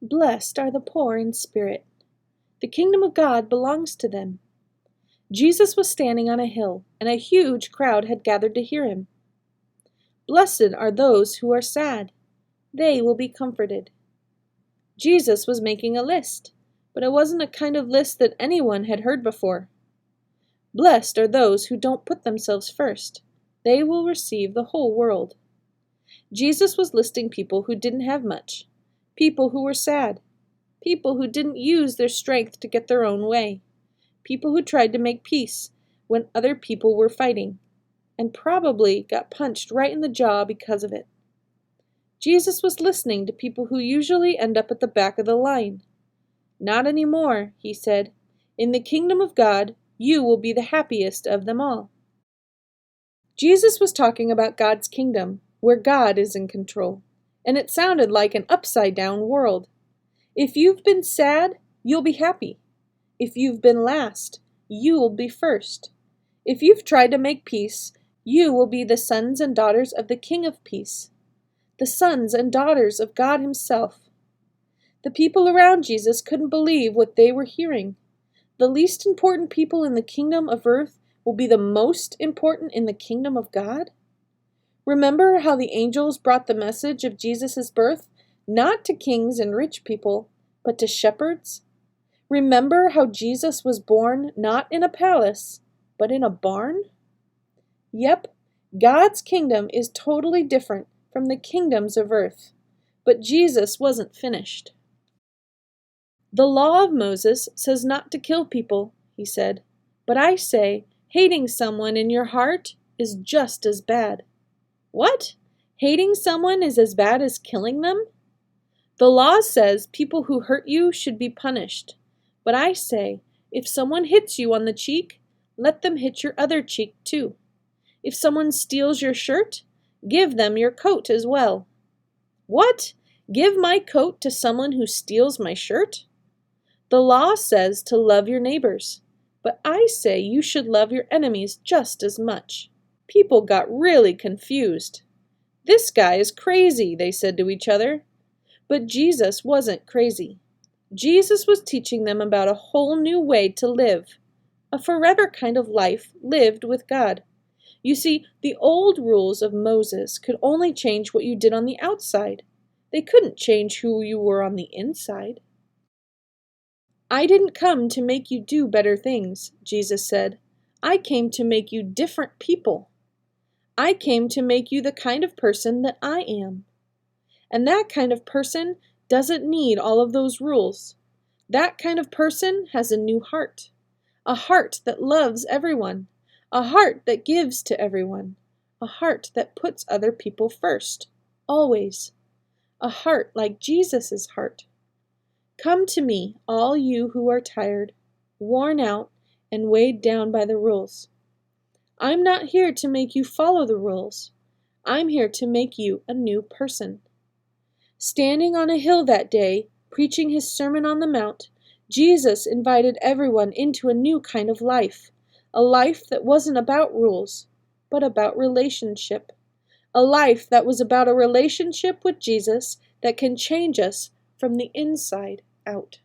Blessed are the poor in spirit. The kingdom of God belongs to them. Jesus was standing on a hill, and a huge crowd had gathered to hear him. Blessed are those who are sad. They will be comforted. Jesus was making a list, but it wasn't a kind of list that anyone had heard before. Blessed are those who don't put themselves first. They will receive the whole world. Jesus was listing people who didn't have much, people who were sad, people who didn't use their strength to get their own way, people who tried to make peace when other people were fighting, and probably got punched right in the jaw because of it. Jesus was listening to people who usually end up at the back of the line. Not anymore, he said. In the kingdom of God, you will be the happiest of them all. Jesus was talking about God's kingdom, where God is in control, and it sounded like an upside-down world. If you've been sad, you'll be happy. If you've been last, you'll be first. If you've tried to make peace, you will be the sons and daughters of the King of Peace, the sons and daughters of God Himself. The people around Jesus couldn't believe what they were hearing. The least important people in the kingdom of earth will be the most important in the kingdom of God? Remember how the angels brought the message of Jesus' birth, not to kings and rich people, but to shepherds? Remember how Jesus was born not in a palace, but in a barn? Yep, God's kingdom is totally different from the kingdoms of earth, but Jesus wasn't finished. The law of Moses says not to kill people, he said, but I say hating someone in your heart is just as bad. What? Hating someone is as bad as killing them? The law says people who hurt you should be punished, but I say if someone hits you on the cheek, let them hit your other cheek too. If someone steals your shirt, give them your coat as well. What? Give my coat to someone who steals my shirt? The law says to love your neighbors, but I say you should love your enemies just as much. People got really confused. This guy is crazy, they said to each other. But Jesus wasn't crazy. Jesus was teaching them about a whole new way to live, a forever kind of life lived with God. You see, the old rules of Moses could only change what you did on the outside. They couldn't change who you were on the inside. I didn't come to make you do better things, Jesus said. I came to make you different people. I came to make you the kind of person that I am. And that kind of person doesn't need all of those rules. That kind of person has a new heart. A heart that loves everyone. A heart that gives to everyone. A heart that puts other people first. Always. A heart like Jesus' heart. Come to me, all you who are tired, worn out, and weighed down by the rules. I'm not here to make you follow the rules. I'm here to make you a new person. Standing on a hill that day, preaching his Sermon on the Mount, Jesus invited everyone into a new kind of life, a life that wasn't about rules, but about relationship, a life that was about a relationship with Jesus that can change us from the inside out.